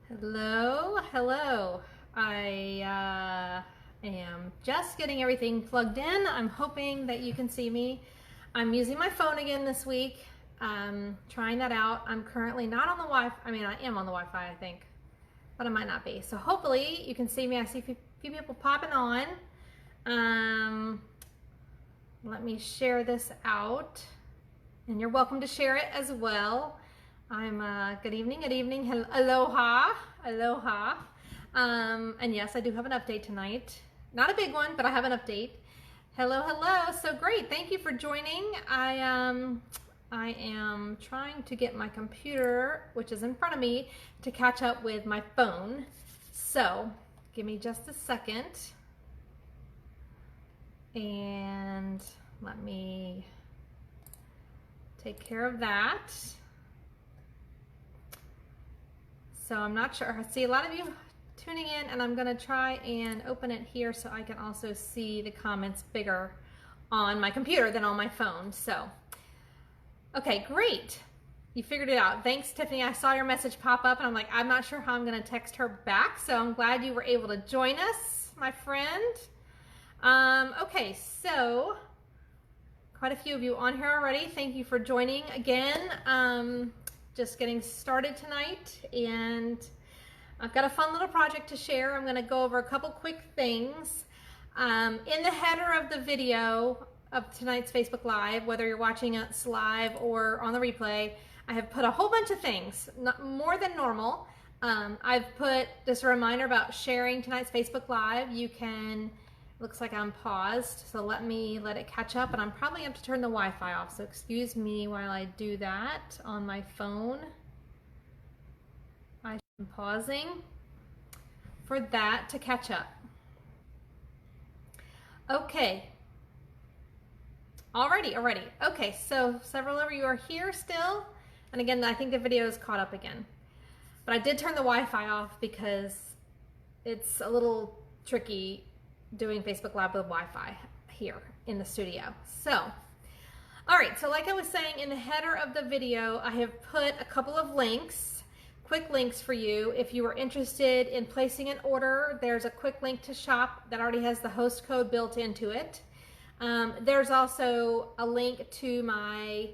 Hello. I am just getting everything plugged in. I'm hoping that you can see me. I'm using my phone again this week. Trying that out. I'm currently not on the Wi-Fi. I mean, I am on the Wi-Fi, I think, but I might not be. So hopefully you can see me. I see a few people popping on. Let me share this out, and you're welcome to share it as well. Good evening, aloha. And yes, I do have an update tonight. Not a big one, but I have an update. Hello. So great, thank you for joining. I am trying to get my computer, which is in front of me, to catch up with my phone. So give me just a second. And let me take care of that. So I'm not sure. I see a lot of you tuning in, and I'm going to try and open it here so I can also see the comments bigger on my computer than on my phone. So, okay, great. You figured it out. Thanks, Tiffany. I saw your message pop up, and I'm like, I'm not sure how I'm going to text her back. So I'm glad you were able to join us, my friend. Okay, so quite a few of you on here already. Thank you for joining again. Just getting started tonight, and I've got a fun little project to share. I'm going to go over a couple quick things. In the header of the video of tonight's Facebook Live, whether you're watching us live or on the replay, I have put a whole bunch of things, more than normal. I've put just a reminder about sharing tonight's Facebook Live. You can, looks like I'm paused, so let it catch up, and I'm probably going to turn the Wi-Fi off, so excuse me while I do that on my phone. I'm pausing for that to catch up. Okay. Alrighty. Okay, so several of you are here still, and again, I think the video is caught up again. But I did turn the Wi-Fi off because it's a little tricky doing Facebook Live with Wi-Fi here in the studio. So, all right, so like I was saying, in the header of the video, I have put a couple of links, quick links for you. If you are interested in placing an order, there's a quick link to shop that already has the host code built into it. There's also a link to my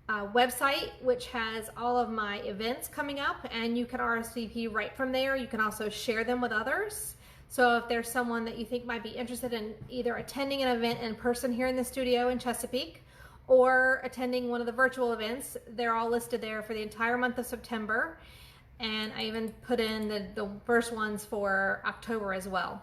website, which has all of my events coming up, and you can RSVP right from there. You can also share them with others. So if there's someone that you think might be interested in either attending an event in person here in the studio in Chesapeake or attending one of the virtual events, they're all listed there for the entire month of September. And I even put in the first ones for October as well.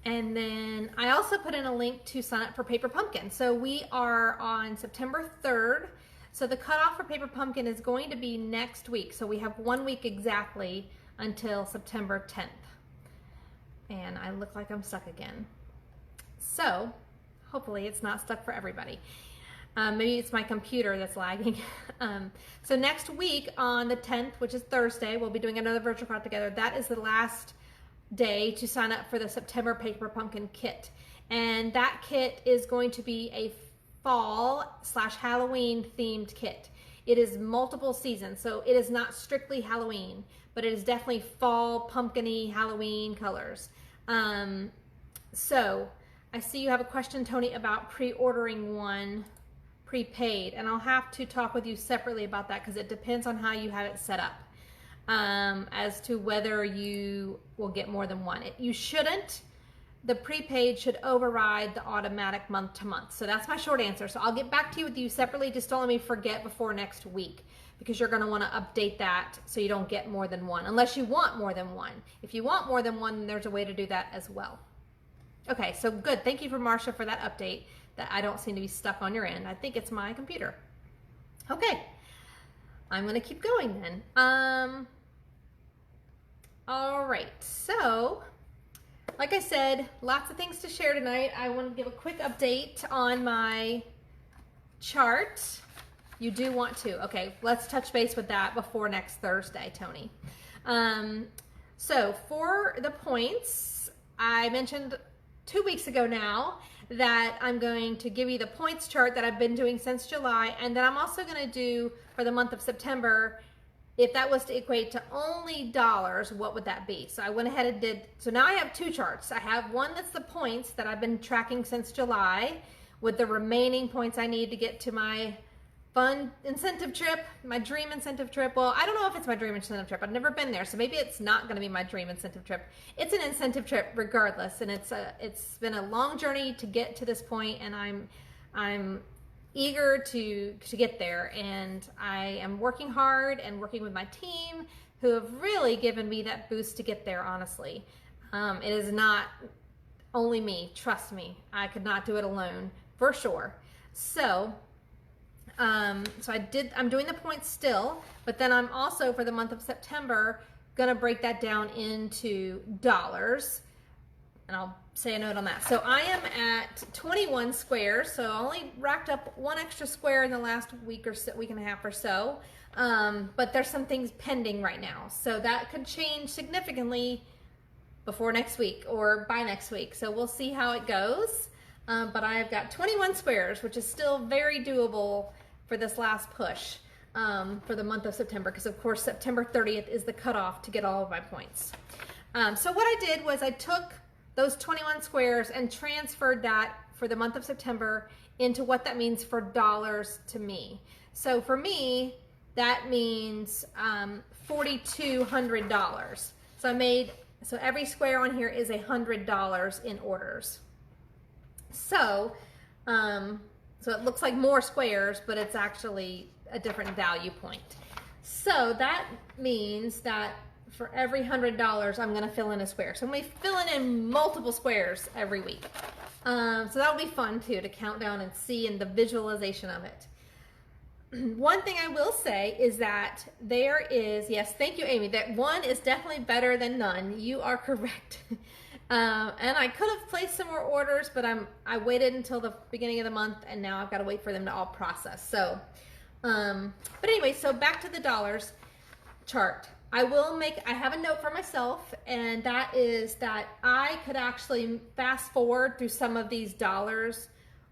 And then I also put in a link to sign up for Paper Pumpkin. So we are on September 3rd. So the cutoff for Paper Pumpkin is going to be next week. So we have 1 week exactly until September 10th. And I look like I'm stuck again. So hopefully it's not stuck for everybody. Maybe it's my computer that's lagging. So next week on the 10th, which is Thursday, we'll be doing another virtual crowd together. That is the last day to sign up for the September Paper Pumpkin kit. And that kit is going to be a fall/Halloween themed kit. It is multiple seasons, so it is not strictly Halloween, but it is definitely fall, pumpkin-y, Halloween colors. So I see you have a question, Tony, about pre-ordering one prepaid, and I'll have to talk with you separately about that because it depends on how you have it set up as to whether you will get more than one. You shouldn't. The prepaid should override the automatic month to month. So that's my short answer. So I'll get back to you with you separately. Just don't let me forget before next week, because you're going to want to update that so you don't get more than one, unless you want more than one. If you want more than one, then there's a way to do that as well. Okay, so good. Thank you for Marcia for that update, that I don't seem to be stuck on your end. I think it's my computer. Okay, I'm going to keep going then. All right, so like I said, lots of things to share tonight. I want to give a quick update on my chart. You do want to. Okay, let's touch base with that before next Thursday, Tony. So for the points, I mentioned 2 weeks ago now that I'm going to give you the points chart that I've been doing since July, and then I'm also going to do for the month of September if that was to equate to only dollars, what would that be? So I went ahead and did, so now I have two charts. I have one that's the points that I've been tracking since July with the remaining points I need to get to my fun incentive trip, my dream incentive trip. Well, I don't know if it's my dream incentive trip. I've never been there, so maybe it's not going to be my dream incentive trip. It's an incentive trip regardless, and it's been a long journey to get to this point, and I'm eager to get there, and I am working hard and working with my team who have really given me that boost to get there, honestly. It is not only me, trust me. I could not do it alone, for sure. So I'm doing the points still, but then I'm also, for the month of September, gonna break that down into dollars, and I'll say a note on that. So I am at 21 squares, so I only racked up one extra square in the last week and a half or so, but there's some things pending right now, so that could change significantly before next week or by next week, so we'll see how it goes. But I've got 21 squares, which is still very doable for this last push for the month of September, because of course September 30th is the cutoff to get all of my points. So what I did was I took those 21 squares and transferred that for the month of September into what that means for dollars to me. So for me, that means $4,200. So every square on here is $100 in orders. So it looks like more squares, but it's actually a different value point. So that means that for every $100, I'm gonna fill in a square. So I'm gonna be filling in multiple squares every week. So that'll be fun too, to count down and see in the visualization of it. One thing I will say is that there is, yes, thank you, Amy, that one is definitely better than none. You are correct. And I could have placed some more orders, but I waited until the beginning of the month, and now I've got to wait for them to all process. So, but anyway, so back to the dollars chart. I have a note for myself, and that is that I could actually fast forward through some of these dollars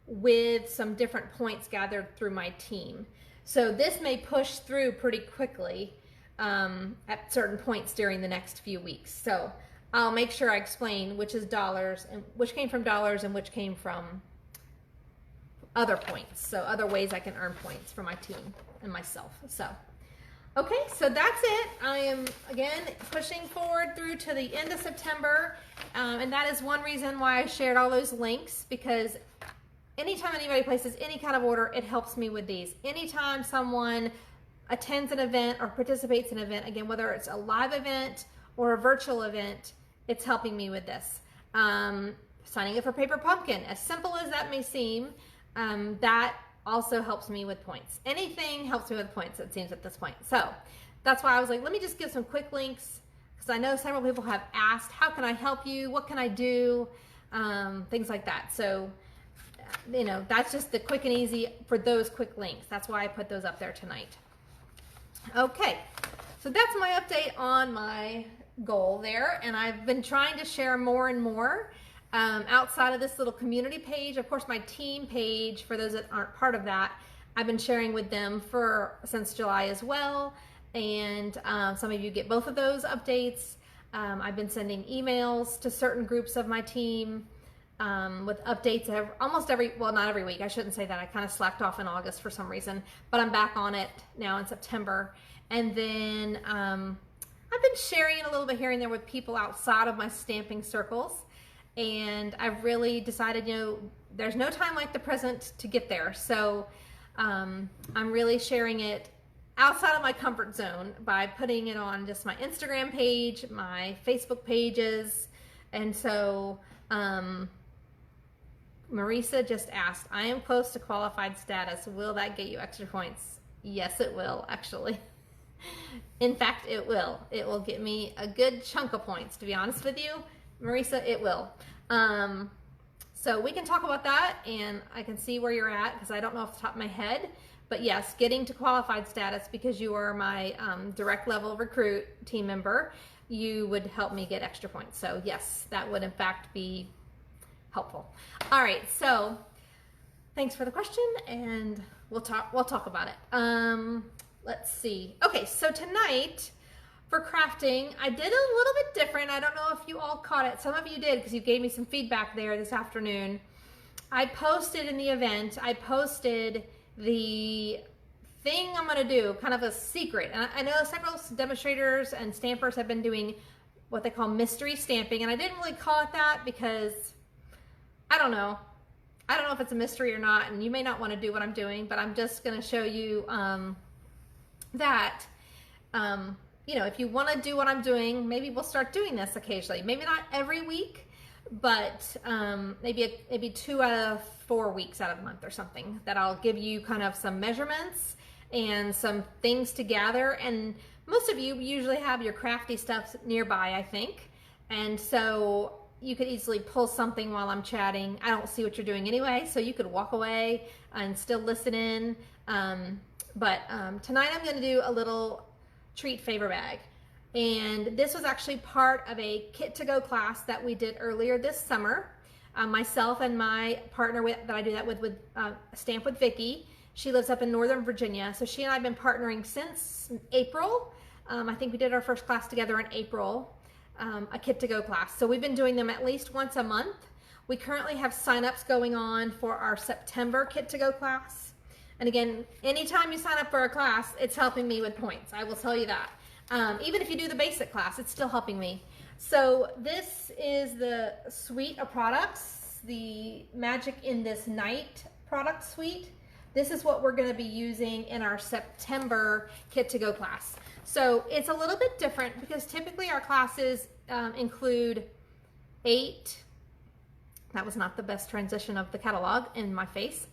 with some different points gathered through my team. So this may push through pretty quickly at certain points during the next few weeks. So I'll make sure I explain which is dollars and which came from dollars and which came from other points. So other ways I can earn points for my team and myself. So, okay, so that's it. I am, again, pushing forward through to the end of September. And that is one reason why I shared all those links, because anytime anybody places any kind of order, it helps me with these. Anytime someone attends an event or participates in an event, again, whether it's a live event or a virtual event, it's helping me with this. Signing up for Paper Pumpkin, as simple as that may seem, that also helps me with points. Anything helps me with points, it seems, at this point. So that's why I was like, let me just give some quick links, because I know several people have asked, how can I help you? What can I do? Things like that. So, you know, that's just the quick and easy for those quick links. That's why I put those up there tonight. Okay, so that's my update on my goal there, and I've been trying to share more and more outside of this little community page. Of course, my team page, for those that aren't part of that, I've been sharing with them since July as well, and some of you get both of those updates. I've been sending emails to certain groups of my team with updates almost well, not every week. I shouldn't say that. I kind of slacked off in August for some reason, but I'm back on it now in September. And then I've been sharing it a little bit here and there with people outside of my stamping circles. And I've really decided, you know, there's no time like the present to get there. So I'm really sharing it outside of my comfort zone by putting it on just my Instagram page, my Facebook pages. And so Marisa just asked, I am close to qualified status. Will that get you extra points? Yes, it will, actually. In fact, it will. It will get me a good chunk of points, to be honest with you. Marisa, it will. So we can talk about that, and I can see where you're at, because I don't know off the top of my head. But yes, getting to qualified status, because you are my direct level recruit team member, you would help me get extra points. So yes, that would in fact be helpful. All right, so thanks for the question, and we'll talk about it. let's see. Okay, so tonight for crafting, I did a little bit different. I don't know if you all caught it. Some of you did because you gave me some feedback there this afternoon. I posted in the event, I posted the thing I'm gonna do, kind of a secret. And I know several demonstrators and stampers have been doing what they call mystery stamping, and I didn't really call it that because I don't know if it's a mystery or not, and you may not want to do what I'm doing, but I'm just going to show you that, you know, if you want to do what I'm doing, maybe we'll start doing this occasionally. Maybe not every week, but maybe 2 out of 4 weeks out of the month or something, that I'll give you kind of some measurements and some things to gather. And most of you usually have your crafty stuff nearby, I think. And so you could easily pull something while I'm chatting. I don't see what you're doing anyway, so you could walk away and still listen in. But tonight I'm going to do a little treat favor bag. And this was actually part of a Kit to Go class that we did earlier this summer. Myself and my partner that I do that with Stamp with Vicky. She lives up in Northern Virginia. So she and I have been partnering since April. I think we did our first class together in April. A Kit to Go class. So we've been doing them at least once a month. We currently have signups going on for our September Kit to Go class. And again, anytime you sign up for a class, it's helping me with points. I will tell you that. Even if you do the basic class, it's still helping me. So this is the suite of products, the Magic in This Night product suite. This is what we're going to be using in our September Kit to Go class. So it's a little bit different because typically our classes include 8, that was not the best transition of the catalog in my face,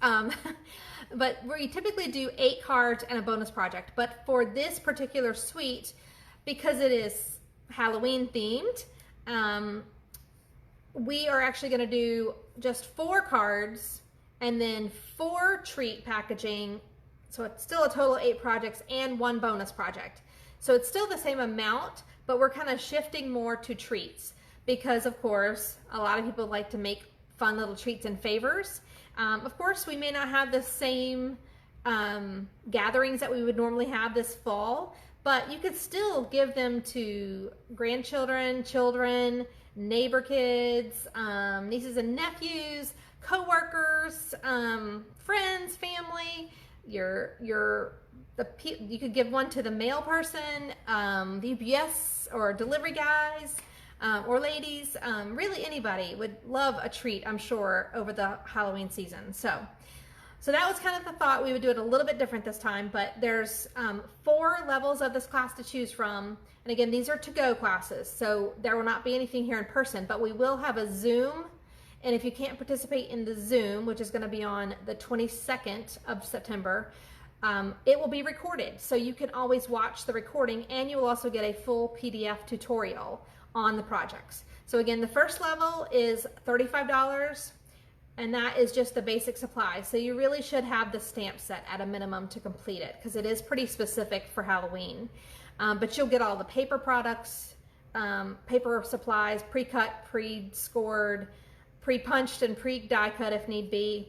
but we typically do 8 cards and a bonus project. But for this particular suite, because it is Halloween themed, we are actually going to do just 4 cards and then 4 treat packaging. So it's still a total of 8 projects and 1 bonus project. So it's still the same amount, but we're kind of shifting more to treats because, of course, a lot of people like to make fun little treats and favors. Of course, we may not have the same gatherings that we would normally have this fall, but you could still give them to grandchildren, children, neighbor kids, nieces and nephews, co-workers, friends, family, you could give one to the mail person, the UPS or delivery guys, or ladies. Really anybody would love a treat, I'm sure, over the Halloween season. So that was kind of the thought. We would do it a little bit different this time, but there's 4 levels of this class to choose from. And again, these are to-go classes, so there will not be anything here in person, but we will have a Zoom. And if you can't participate in the Zoom, which is going to be on the 22nd of September, it will be recorded. So you can always watch the recording, and you will also get a full PDF tutorial on the projects. So again, the first level is $35, and that is just the basic supplies. So you really should have the stamp set at a minimum to complete it, because it is pretty specific for Halloween. But you'll get all the paper products, paper supplies, pre-cut, pre-scored, pre-punched and pre-die cut if need be,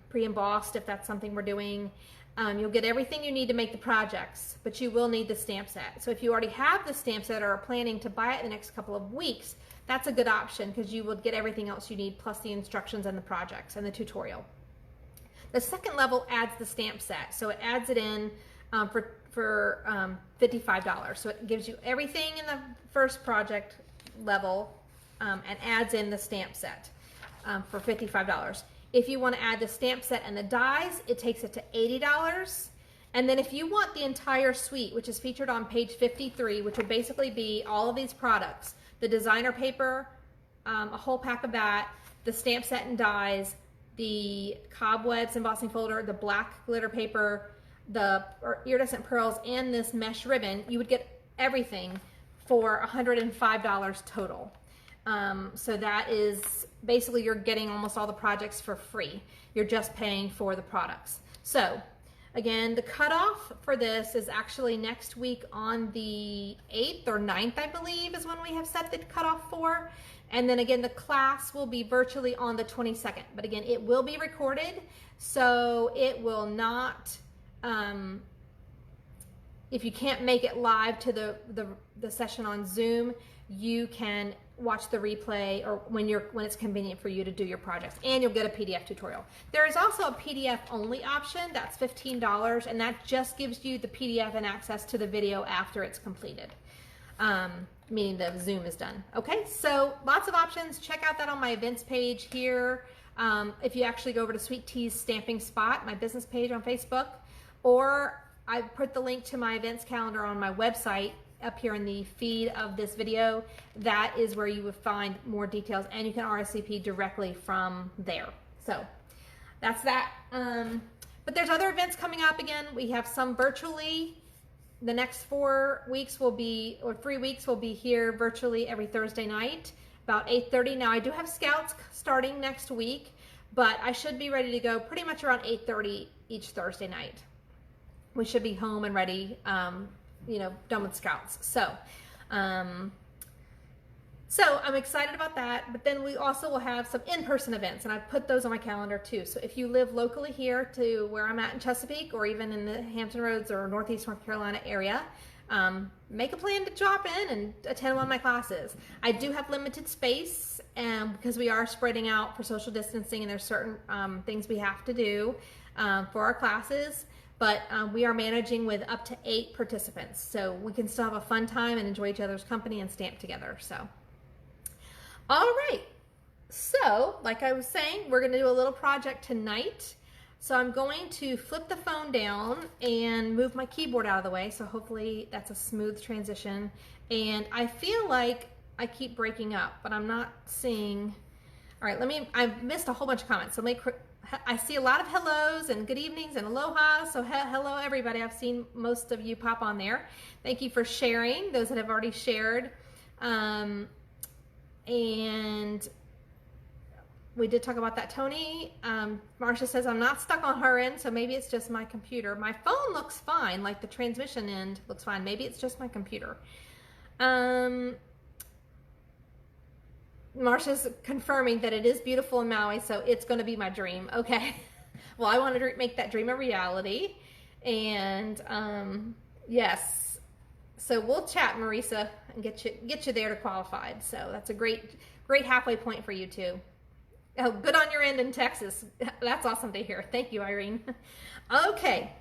pre-embossed if that's something we're doing. You'll get everything you need to make the projects, but you will need the stamp set. So if you already have the stamp set or are planning to buy it in the next couple of weeks, that's a good option because you will get everything else you need plus the instructions and the projects and the tutorial. The second level adds the stamp set. So it adds it in for $55. So it gives you everything in the first project level and adds in the stamp set for $55. If you want to add the stamp set and the dies, it takes it to $80. And then if you want the entire suite, which is featured on page 53, which would basically be all of these products, the designer paper, a whole pack of that, the stamp set and dies, the cobwebs embossing folder, the black glitter paper, the iridescent pearls, and this mesh ribbon, you would get everything for $105 total. So that is basically you're getting almost all the projects for free. You're just paying for the products. So again, the cutoff for this is actually next week on the 8th or 9th, I believe, is when we have set the cutoff for. And then again, the class will be virtually on the 22nd. But again, it will be recorded, so it will not if you can't make it live to the session on Zoom, you can watch the replay or when it's convenient for you to do your projects, and you'll get a PDF tutorial. There is also a PDF only option that's $15, and that just gives you the PDF and access to the video after it's completed, meaning the Zoom is done. Okay, so lots of options. Check out that on my events page here. If you actually go over to Sweet Tea's Stamping Spot, my business page on Facebook, or I put the link to my events calendar on my website up here in the feed of this video. That is where you would find more details, and you can RSVP directly from there. So that's that. But there's other events coming up again. We have some virtually. The next 4 weeks will be, or 3 weeks will be here virtually every Thursday night, about 8:30. Now I do have Scouts starting next week, but I should be ready to go pretty much around 8:30 each Thursday night. We should be home and ready, you know, done with Scouts. So I'm excited about that. But then we also will have some in-person events, and I've put those on my calendar too. So if you live locally here to where I'm at in Chesapeake, or even in the Hampton Roads or Northeast North Carolina area, make a plan to drop in and attend one of my classes. I do have limited space, because we are spreading out for social distancing, and there's certain things we have to do for our classes. But we are managing with up to 8 participants, so we can still have a fun time and enjoy each other's company and stamp together. So, all right. So, like I was saying, we're going to do a little project tonight. So I'm going to flip the phone down and move my keyboard out of the way. So hopefully that's a smooth transition. And I feel like I keep breaking up, but I'm not seeing. All right, I've missed a whole bunch of comments. So I see a lot of hellos and good evenings and aloha. So hello everybody. I've seen most of you pop on there. Thank you for sharing, those that have already shared. And we did talk about that, Tony. Marcia says, I'm not stuck on her end, so maybe it's just my computer. My phone looks fine, like the transmission end looks fine. Maybe it's just my computer. Marcia's confirming that it is beautiful in Maui, so it's going to be my dream. Okay. Well, I want to make that dream a reality. And yes, so we'll chat, Marisa, and get you there to qualified. So that's a great halfway point for you too. Oh, good on your end in Texas. That's awesome to hear. Thank you, Irene. Okay.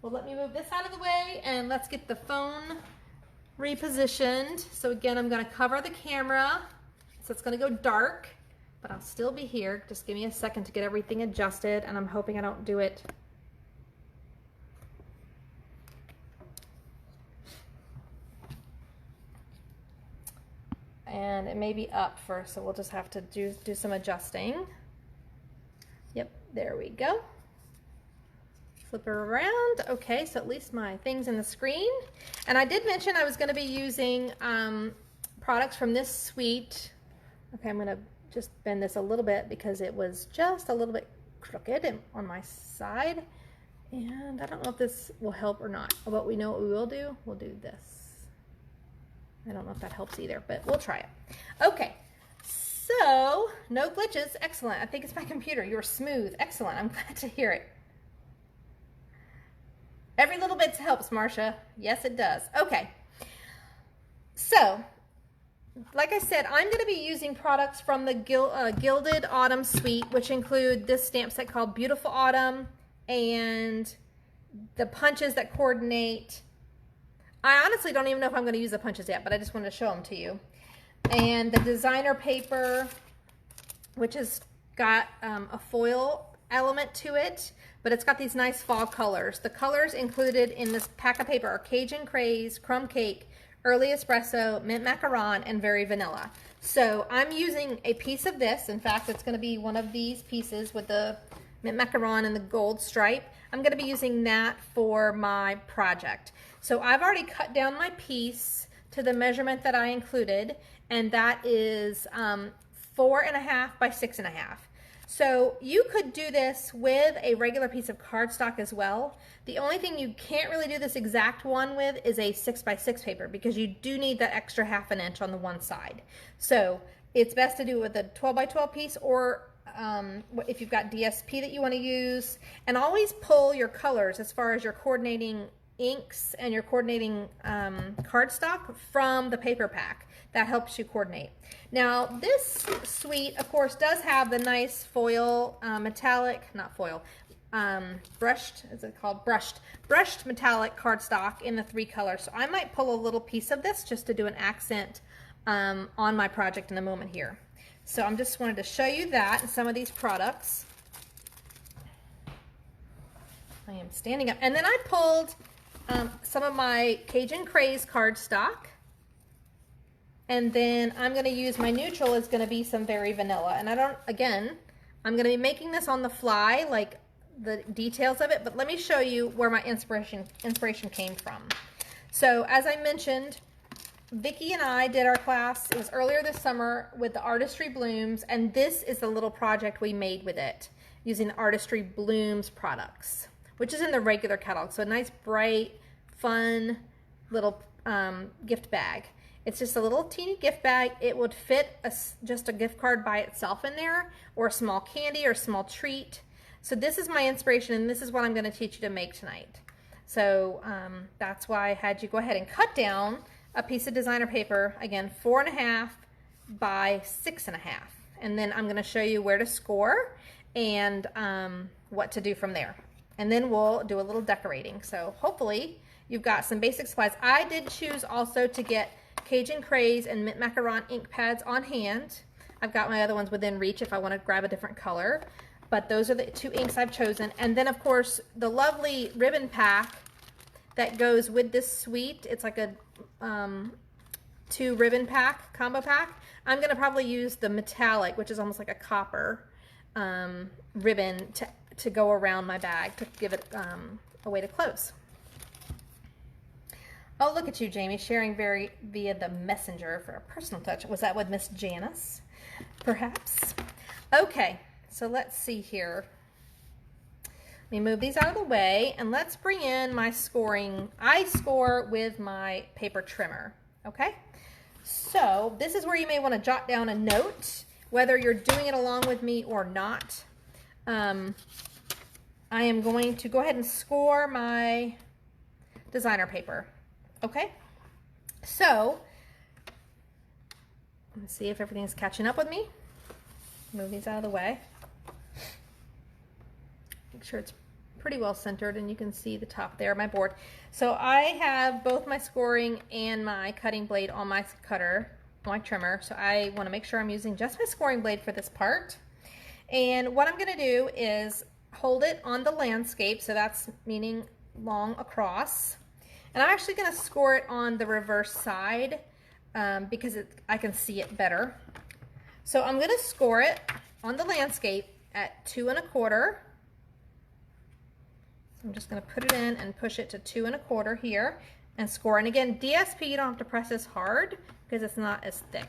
Well, let me move this out of the way, and let's get the phone repositioned. So again, I'm going to cover the camera. So it's going to go dark, but I'll still be here. Just give me a second to get everything adjusted, and I'm hoping I don't do it. And it may be up first, so we'll just have to do some adjusting. Yep, there we go. Flip her around. Okay, so at least my thing's in the screen. And I did mention I was going to be using products from this suite. Okay, I'm going to just bend this a little bit because it was just a little bit crooked on my side. And I don't know if this will help or not. But we know what we will do. We'll do this. I don't know if that helps either, but we'll try it. Okay, so no glitches. Excellent. I think it's my computer. You're smooth. Excellent. I'm glad to hear it. Every little bit helps, Marcia. Yes, it does. Okay. So, like I said, I'm going to be using products from the Gilded Autumn Suite, which include this stamp set called Beautiful Autumn and the punches that coordinate. I honestly don't even know if I'm going to use the punches yet, but I just wanted to show them to you. And the designer paper, which has got a foil element to it, but it's got these nice fall colors. The colors included in this pack of paper are Cajun Craze, Crumb Cake, Early Espresso, Mint Macaron, and Very Vanilla. So I'm using a piece of this. In fact, it's going to be one of these pieces with the Mint Macaron and the gold stripe. I'm going to be using that for my project. So I've already cut down my piece to the measurement that I included, and that is 4.5 by 6.5. So you could do this with a regular piece of cardstock as well. The only thing you can't really do this exact one with is a 6 by 6 paper, because you do need that extra 1/2 inch on the one side. So it's best to do it with a 12 by 12 piece, or if you've got DSP that you want to use. And always pull your colors as far as your coordinating inks and you're coordinating cardstock from the paper pack. That helps you coordinate. Now this suite, of course, does have the nice foil, metallic, not foil, brushed, is it called? Brushed metallic cardstock in the 3 colors. So I might pull a little piece of this just to do an accent on my project in a moment here. So I'm just wanted to show you that and some of these products. I am standing up. And then I pulled some of my Cajun Craze cardstock. And then I'm going to use my neutral is going to be some Very Vanilla. And I'm going to be making this on the fly, like the details of it, but let me show you where my inspiration came from. So as I mentioned, Vicki and I did our class, it was earlier this summer, with the Artistry Blooms, and this is the little project we made with it using Artistry Blooms products, which is in the regular catalog. So a nice, bright, fun little gift bag. It's just a little teeny gift bag. It would fit just a gift card by itself in there, or a small candy or a small treat. So this is my inspiration, and this is what I'm going to teach you to make tonight. So that's why I had you go ahead and cut down a piece of designer paper, again, 4.5 by 6.5. And then I'm going to show you where to score and what to do from there. And then we'll do a little decorating. So hopefully you've got some basic supplies. I did choose also to get Cajun Craze and Mint Macaron ink pads on hand. I've got my other ones within reach if I want to grab a different color. But those are the 2 inks I've chosen. And then, of course, the lovely ribbon pack that goes with this suite. It's like a 2 ribbon pack, combo pack. I'm going to probably use the metallic, which is almost like a copper ribbon to go around my bag to give it a way to close. Oh, look at you, Jamie, sharing via the messenger for a personal touch. Was that with Miss Janice, perhaps? Okay, so let's see here. Let me move these out of the way, and let's bring in my scoring. I score with my paper trimmer, okay? So this is where you may want to jot down a note, whether you're doing it along with me or not. I am going to go ahead and score my designer paper. Okay, so let's see if everything's catching up with me. Move these out of the way. Make sure it's pretty well centered and you can see the top there of my board. So I have both my scoring and my cutting blade on my cutter, my trimmer. So I want to make sure I'm using just my scoring blade for this part. And what I'm going to do is hold it on the landscape, so that's meaning long across. And I'm actually going to score it on the reverse side because I can see it better. So I'm going to score it on the landscape at 2 1/4. So I'm just going to put it in and push it to 2 1/4 here and score. And again, DSP, you don't have to press as hard because it's not as thick.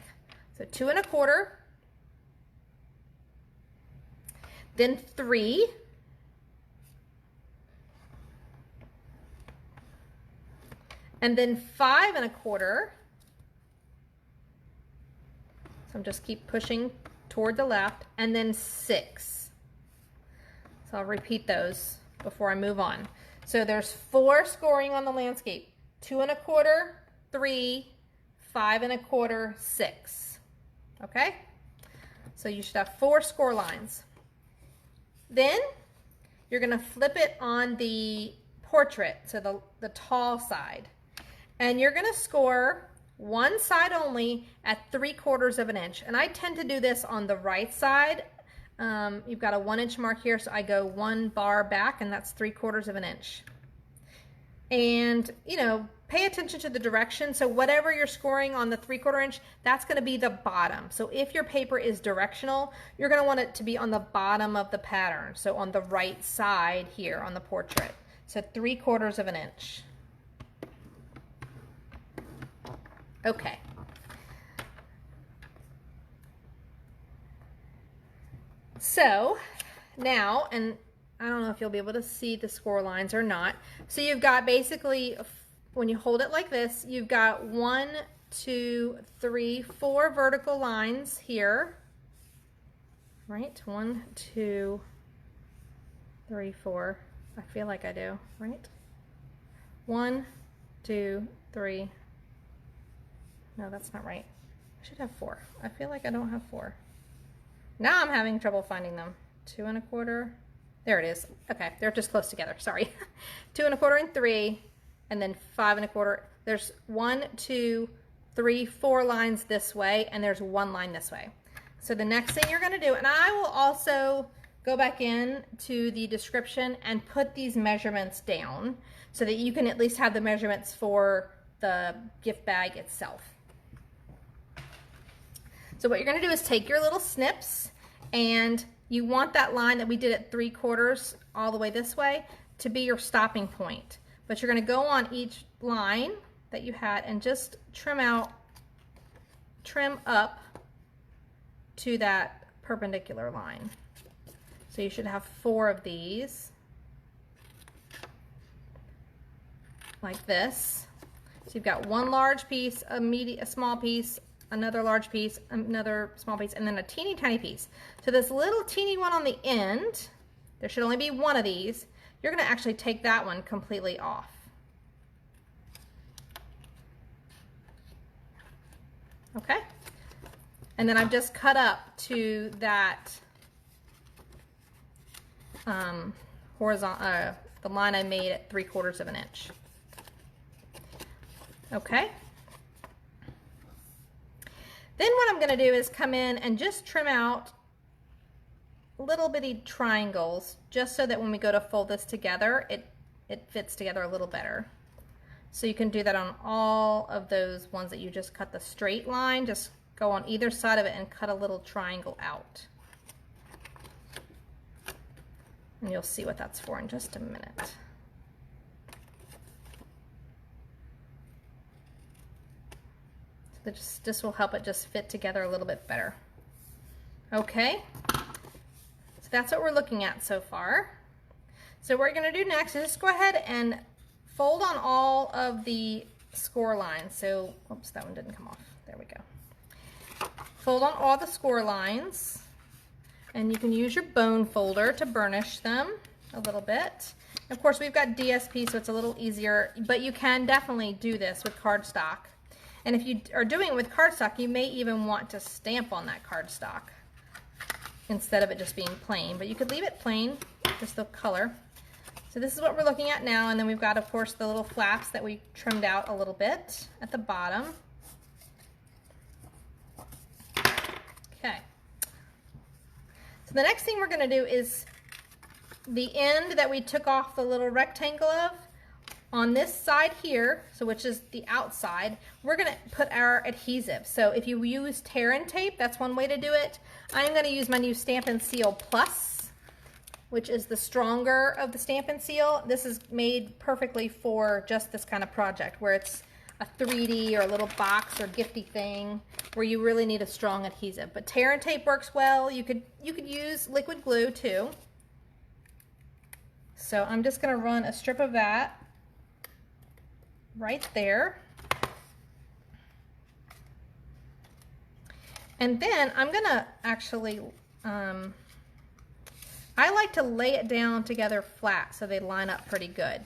So 2 1/4, then 3. And then 5 1/4. So I'm just keep pushing toward the left, and then 6. So I'll repeat those before I move on. So there's 4 scoring on the landscape: 2 1/4, 3, 5 1/4, 6. Okay? So you should have 4 score lines. Then you're going to flip it on the portrait, so the tall side. And you're going to score one side only at 3/4 of an inch. And I tend to do this on the right side. You've got a 1 inch mark here, so I go 1 bar back, and that's 3/4 of an inch. And, you know, pay attention to the direction. So whatever you're scoring on the 3/4 inch, that's going to be the bottom. So if your paper is directional, you're going to want it to be on the bottom of the pattern. So on the right side here on the portrait. So 3/4 of an inch. Okay. So now, and I don't know if you'll be able to see the score lines or not. So you've got basically, when you hold it like this, you've got 1, 2, 3, 4 vertical lines here. Right? 1, 2, 3, 4. I feel like I do, right? 1, 2, 3. No, that's not right. I should have 4. I feel like I don't have 4. Now I'm having trouble finding them. 2 1/4. There it is. Okay, they're just close together. Sorry. 2 1/4 and 3, and then 5 1/4. There's 1, 2, 3, 4 lines this way, and there's 1 line this way. So the next thing you're going to do, and I will also go back in to the description and put these measurements down so that you can at least have the measurements for the gift bag itself. So what you're going to do is take your little snips, and you want that line that we did at 3/4 all the way this way to be your stopping point. But you're going to go on each line that you had and just trim up to that perpendicular line. So you should have 4 of these, like this. So you've got one large piece, a small piece, another large piece, another small piece, and then a teeny tiny piece. So this little teeny one on the end, there should only be one of these. You're going to actually take that one completely off. Okay? And then I've just cut up to that horizontal, the line I made at 3/4 of an inch. Okay? Then what I'm going to do is come in and just trim out little bitty triangles, just so that when we go to fold this together, it fits together a little better. So you can do that on all of those ones that you just cut the straight line. Just go on either side of it and cut a little triangle out. And you'll see what that's for in just a minute. This will help it just fit together a little bit better. Okay, so that's what we're looking at so far. So what we're going to do next is just go ahead and fold on all of the score lines. So, oops, that one didn't come off. There we go. Fold on all the score lines, and you can use your bone folder to burnish them a little bit. Of course, we've got DSP, so it's a little easier, but you can definitely do this with cardstock. And if you are doing it with cardstock, you may even want to stamp on that cardstock instead of it just being plain. But you could leave it plain, just the color. So this is what we're looking at now, and then we've got, of course, the little flaps that we trimmed out a little bit at the bottom. Okay. So the next thing we're going to do is the end that we took off the little rectangle of, on this side here, so which is the outside, we're going to put our adhesive. So if you use tear and tape, that's one way to do it. I'm going to use my new Stampin' Seal Plus, which is the stronger of the Stampin' Seal. This is made perfectly for just this kind of project where it's a 3D or a little box or gifty thing where you really need a strong adhesive. But tear and tape works well. You could use liquid glue too. So I'm just going to run a strip of that right there. And then I'm going to actually, I like to lay it down together flat so they line up pretty good.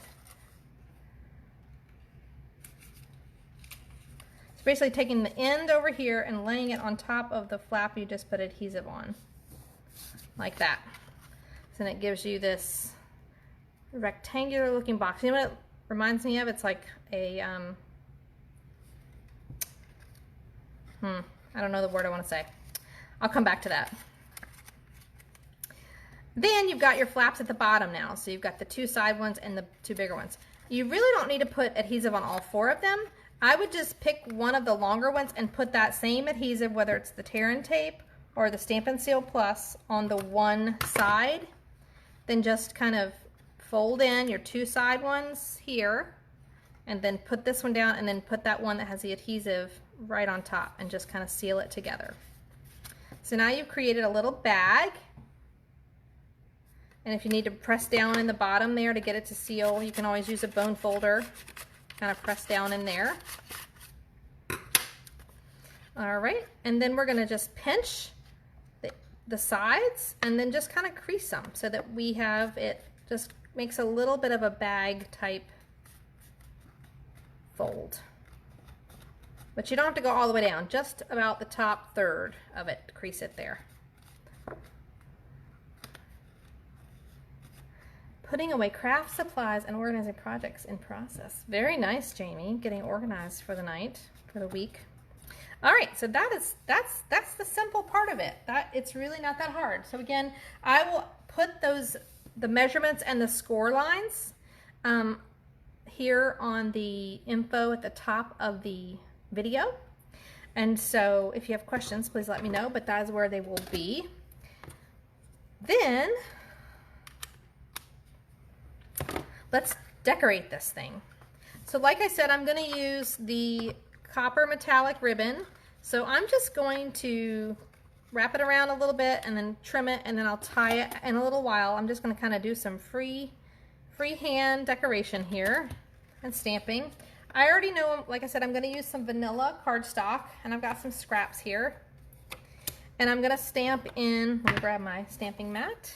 It's basically taking the end over here and laying it on top of the flap you just put adhesive on, like that. So then it gives you this rectangular looking box. You know what it reminds me of? It's like a, I don't know the word I want to say. I'll come back to that. Then you've got your flaps at the bottom now. So you've got the 2 side ones and the 2 bigger ones. You really don't need to put adhesive on all 4 of them. I would just pick one of the longer ones and put that same adhesive, whether it's the tear and tape or the Stampin' Seal Plus, on the one side. Then just kind of fold in your 2 side ones here, and then put this one down, and then put that one that has the adhesive right on top, and just kind of seal it together. So now you've created a little bag, and if you need to press down in the bottom there to get it to seal, you can always use a bone folder, kind of press down in there. All right, and then we're going to just pinch the sides and then just kind of crease them so that we have it just makes a little bit of a bag type fold. But you don't have to go all the way down, just about the top third of it, crease it there. Putting away craft supplies and organizing projects in process. Very nice, Jamie, getting organized for the night, for the week. All right, so that's the simple part of it. It's really not that hard. So again, I will put the measurements and the score lines here on the info at the top of the video. And so if you have questions, please let me know, but that is where they will be. Then let's decorate this thing. So like I said, I'm going to use the copper metallic ribbon. So I'm just going to wrap it around a little bit and then trim it, and then I'll tie it in a little while. I'm just going to kind of do some freehand decoration here and stamping. I already know, like I said, I'm going to use some vanilla cardstock, and I've got some scraps here. And I'm going to stamp in, let me grab my stamping mat.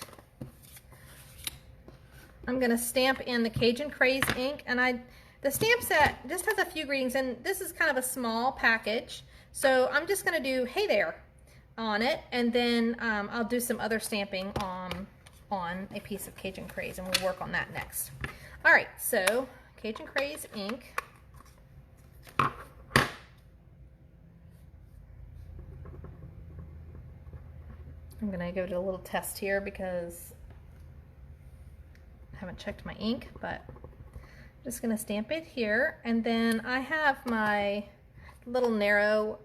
I'm going to stamp in the Cajun Craze ink, and the stamp set just has a few greetings, and this is kind of a small package. So I'm just going to do "Hey there" on it, and then I'll do some other stamping on a piece of Cajun Craze, and we'll work on that next. All right, so Cajun Craze ink. I'm going to give it a little test here because I haven't checked my ink, but I'm just going to stamp it here. And then I have my little narrow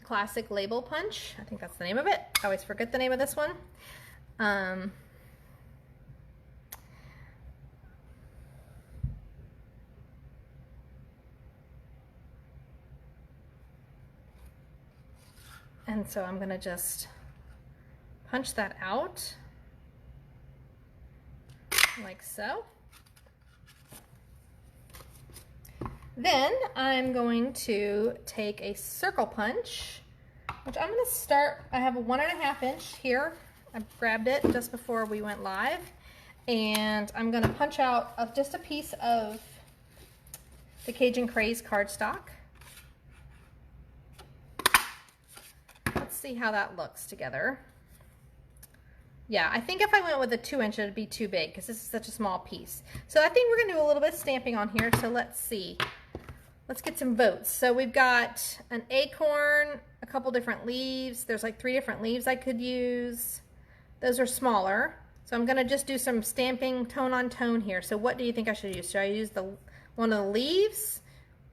classic label punch. I think that's the name of it. I always forget the name of this one. And so I'm going to just punch that out like so. Then I'm going to take a circle punch, which I'm going to start. I have a 1.5 inch here. I grabbed it just before we went live, and I'm going to punch out just a piece of the Cajun Craze cardstock. Let's see how that looks together. Yeah, I think if I went with a 2 inch, it'd be too big because this is such a small piece. So I think we're gonna do a little bit of stamping on here. So let's see. Let's get some votes. So we've got an acorn, a couple different leaves. There's like 3 different leaves I could use. Those are smaller. So I'm gonna just do some stamping tone on tone here. So what do you think I should use? Should I use one of the leaves,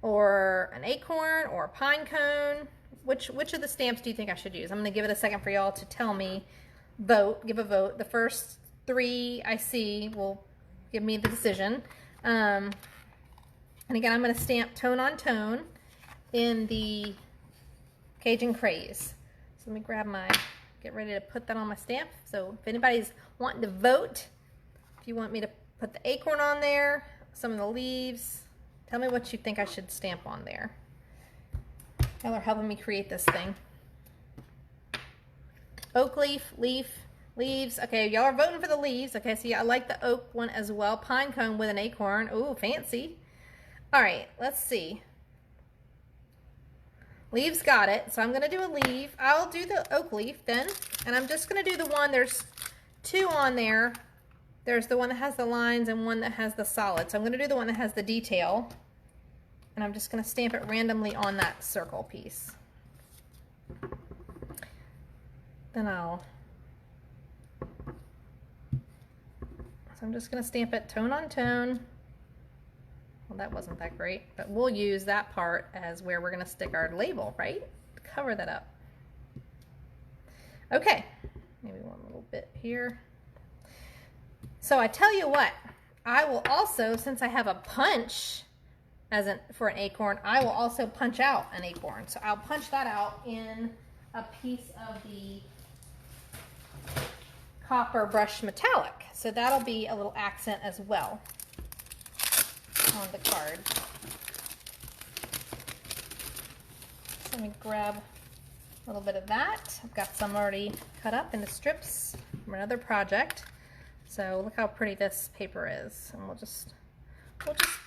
or an acorn, or a pine cone? Which of the stamps do you think I should use? I'm gonna give it a second for y'all to tell me. Give a vote. The first 3 I see will give me the decision. And again, I'm going to stamp tone on tone in the Cajun Craze. So let me get ready to put that on my stamp. So if anybody's wanting to vote, if you want me to put the acorn on there, some of the leaves, tell me what you think I should stamp on there. Y'all are helping me create this thing. Oak leaf, leaves. Okay, y'all are voting for the leaves. Okay, so yeah, I like the oak one as well. Pine cone with an acorn. Ooh, fancy. All right, let's see. Leaves got it, so I'm going to do a leaf. I'll do the oak leaf then, and I'm just going to do the one. There's 2 on there. There's the one that has the lines and one that has the solid. So I'm going to do the one that has the detail, and I'm just going to stamp it randomly on that circle piece. Then so I'm just going to stamp it tone on tone. Well, that wasn't that great, but we'll use that part as where we're going to stick our label, right? Cover that up. Okay, maybe one little bit here. So I tell you what, I will also, since I have a punch for an acorn, I will also punch out an acorn. So I'll punch that out in a piece of the copper brush metallic. So that'll be a little accent as well on the card. So let me grab a little bit of that. I've got some already cut up into strips from another project. So look how pretty this paper is. And we'll just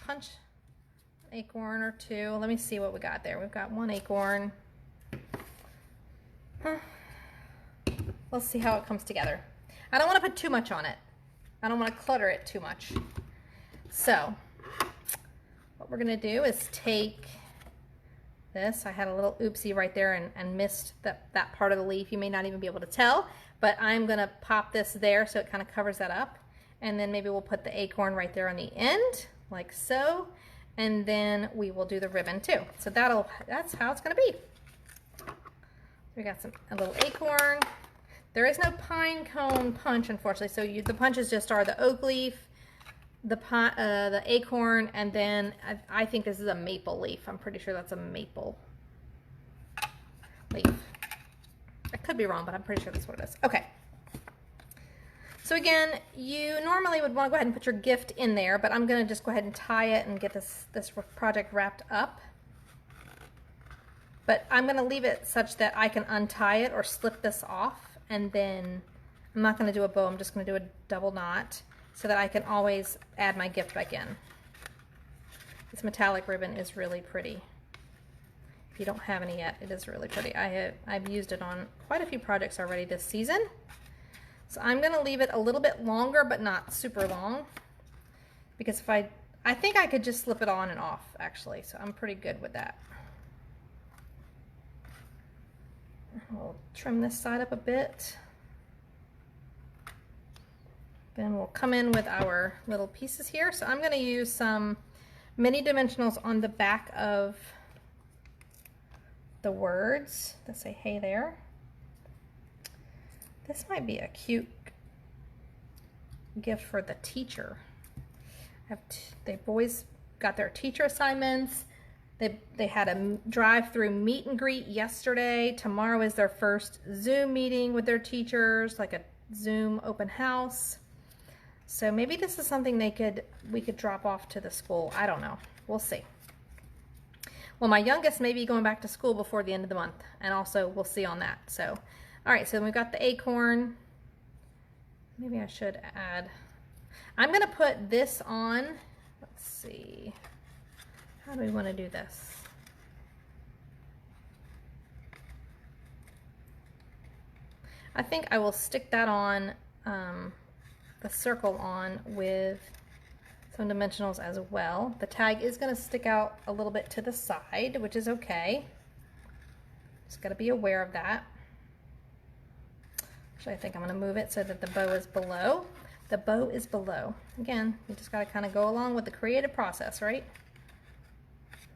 punch acorn or two. Let me see what we got there. We've got one acorn. Let's see how it comes together. I don't want to put too much on it. I don't want to clutter it too much. So what we're going to do is take this. I had a little oopsie right there and missed that part of the leaf. You may not even be able to tell, but I'm going to pop this there so it kind of covers that up. And then maybe we'll put the acorn right there on the end, like so. And then we will do the ribbon too. So that's how it's going to be. We got a little acorn. There is no pine cone punch, unfortunately. So the punches just are the oak leaf, the acorn, and then I think this is a maple leaf. I'm pretty sure that's a maple leaf. I could be wrong, but I'm pretty sure that's what it is. Okay. So again, you normally would want to go ahead and put your gift in there, but I'm going to just go ahead and tie it and get this project wrapped up. But I'm going to leave it such that I can untie it or slip this off, and then I'm not going to do a bow. I'm just going to do a double knot so that I can always add my gift back in. This metallic ribbon is really pretty. If you don't have any yet, it is really pretty. I've used it on quite a few projects already this season. So I'm going to leave it a little bit longer, but not super long, because if I think I could just slip it on and off actually, so I'm pretty good with that. We'll trim this side up a bit. Then we'll come in with our little pieces here. So I'm going to use some mini dimensionals on the back of the words that say hey there. This might be a cute gift for the teacher. The boys got their teacher assignments. They had a drive-through meet and greet yesterday. Tomorrow is their first Zoom meeting with their teachers, like a Zoom open house. So maybe this is something we could drop off to the school. I don't know. We'll see. Well, my youngest may be going back to school before the end of the month, and also we'll see on that. So, all right, so we've got the acorn. Maybe I should add. I'm going to put this on. Let's see. How do we want to do this? I think I will stick that on, the circle on with some dimensionals as well. The tag is going to stick out a little bit to the side, which is okay. Just got to be aware of that. Actually, I think I'm going to move it so that the bow is below. The bow is below. Again, you just got to kind of go along with the creative process, right?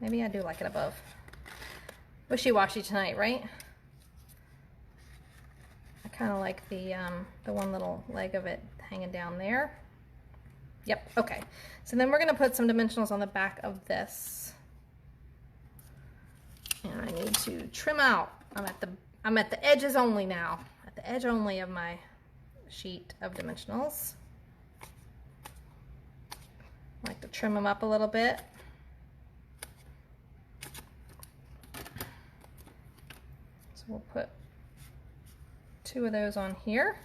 Maybe I do like it above. Wishy-washy tonight, right? I kind of like the one little leg of it hanging down there. Yep, okay. So then we're going to put some dimensionals on the back of this. And I need to trim out. I'm at the edges only now. At the edge only of my sheet of dimensionals. I like to trim them up a little bit. So we'll put 2 of those on here.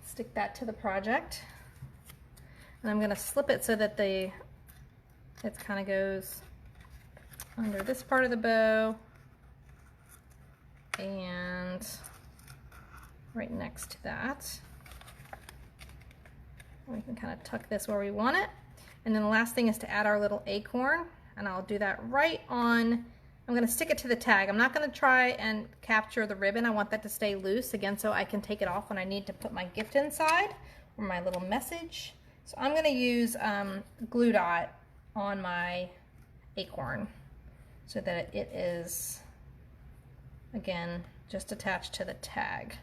Stick that to the project. And I'm going to slip it so that it kind of goes under this part of the bow and right next to that. We can kind of tuck this where we want it. And then the last thing is to add our little acorn, and I'll do that right on. I'm going to stick it to the tag. I'm not going to try and capture the ribbon. I want that to stay loose again so I can take it off when I need to put my gift inside or my little message. So I'm going to use glue dot on my acorn so that it is, again, just attached to the tag.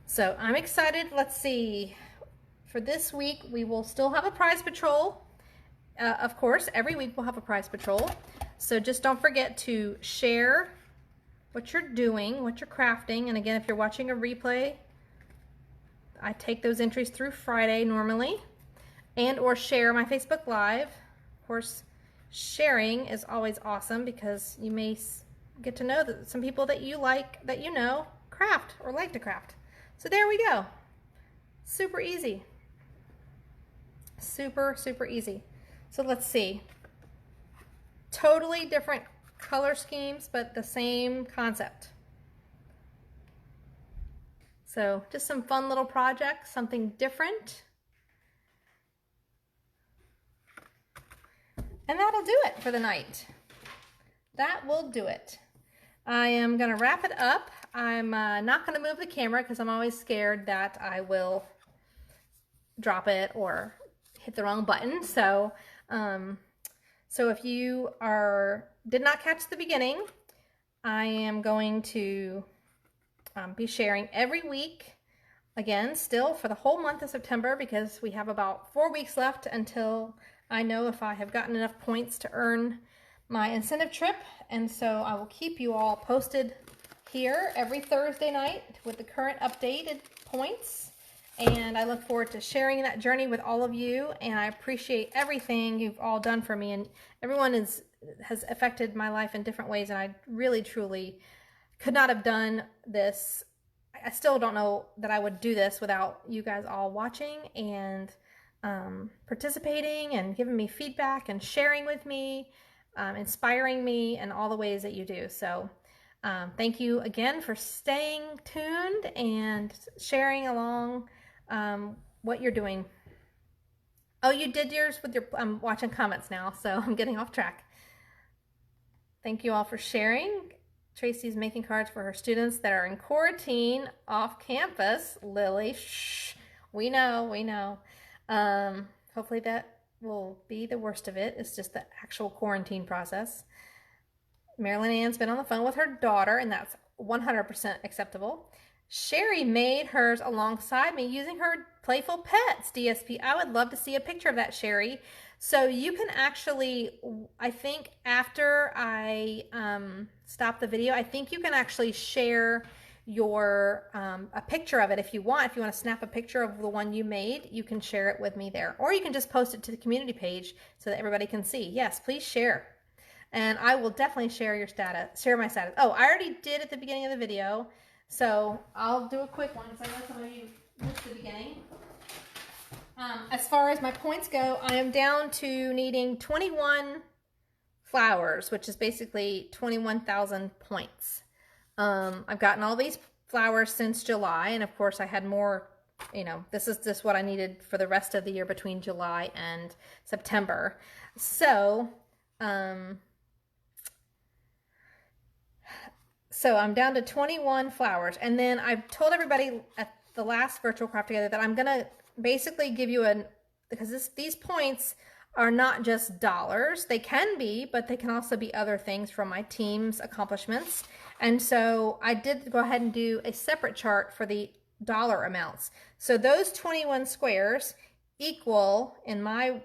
So I'm excited. Let's see. For this week, we will still have a prize patrol. Of course, every week we'll have a prize patrol. So just don't forget to share what you're doing, what you're crafting. And again, if you're watching a replay, I take those entries through Friday normally. And or share my Facebook Live. Of course, sharing is always awesome because you may get to know some people that you like, that you know, craft or like to craft. So there we go. Super easy. Super, super easy. So let's see. Totally different color schemes, but the same concept. So just some fun little projects, something different. And that'll do it for the night. That will do it. I am gonna wrap it up. I'm not gonna move the camera because I'm always scared that I will drop it or hit the wrong button. So, so if you did not catch the beginning, I am going to be sharing every week, again, still for the whole month of September, because we have about 4 weeks left until I know if I have gotten enough points to earn my incentive trip. And so I will keep you all posted here every Thursday night with the current updated points. And I look forward to sharing that journey with all of you. And I appreciate everything you've all done for me. And everyone has affected my life in different ways. And I really, truly could not have done this. I still don't know that I would do this without you guys all watching and participating and giving me feedback and sharing with me, inspiring me in all the ways that you do. So thank you again for staying tuned and sharing along what you're doing. Oh, you did yours with your, I'm watching comments now, so I'm getting off track. Thank you all for sharing. Tracy's making cards for her students that are in quarantine off campus. Lily, shh, we know. Hopefully that will be the worst of it. It's just the actual quarantine process. Marilyn Ann's been on the phone with her daughter, and that's 100% acceptable. Sherry made hers alongside me using her Playful Pets DSP. I would love to see a picture of that, Sherry. So you can actually, I think after I stop the video, I think you can actually share your a picture of it if you want. If you want to snap a picture of the one you made, you can share it with me there. Or you can just post it to the community page so that everybody can see. Yes, please share. And I will definitely share your status, share my status. Oh, I already did at the beginning of the video. So I'll do a quick one because I know some of you missed the beginning. As far as my points go, I am down to needing 21 flowers, which is basically 21,000 points. I've gotten all these flowers since July, and of course I had more, you know, this is just what I needed for the rest of the year between July and September. So, I'm down to 21 flowers, and then I've told everybody at the last virtual craft together that I'm gonna basically give you because these points are not just dollars. They can be, but they can also be other things from my team's accomplishments. And so I did go ahead and do a separate chart for the dollar amounts. So those 21 squares equal, in my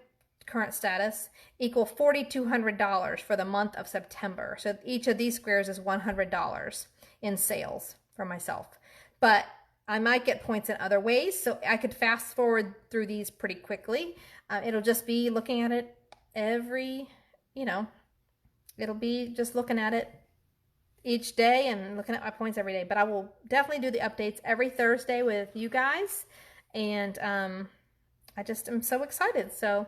current status, equal $4,200 for the month of September. So each of these squares is $100 in sales for myself. But I might get points in other ways, so I could fast forward through these pretty quickly. It'll just be looking at it every, you know, it'll be just looking at it each day and looking at my points every day. But I will definitely do the updates every Thursday with you guys. And I just am so excited. So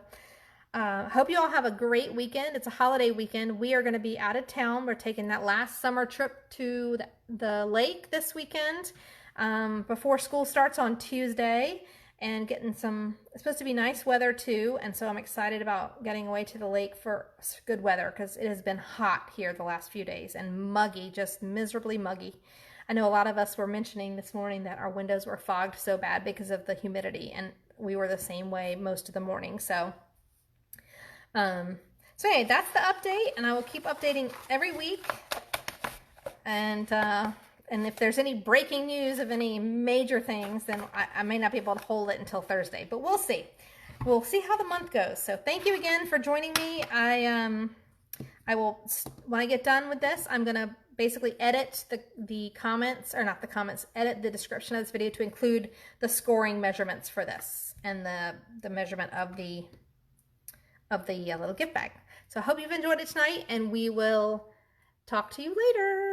hope you all have a great weekend. It's a holiday weekend. We are going to be out of town. We're taking that last summer trip to the lake this weekend before school starts on Tuesday, and getting it's supposed to be nice weather too. And so I'm excited about getting away to the lake for good weather, because it has been hot here the last few days and muggy, just miserably muggy. I know a lot of us were mentioning this morning that our windows were fogged so bad because of the humidity, and we were the same way most of the morning. So anyway, that's the update, and I will keep updating every week. And if there's any breaking news of any major things, then I may not be able to hold it until Thursday, but we'll see. We'll see how the month goes. So thank you again for joining me. I will, when I get done with this, I'm going to basically edit the comments, or not the comments, edit the description of this video to include the scoring measurements for this and the measurement of the little gift bag. So I hope you've enjoyed it tonight, and we will talk to you later.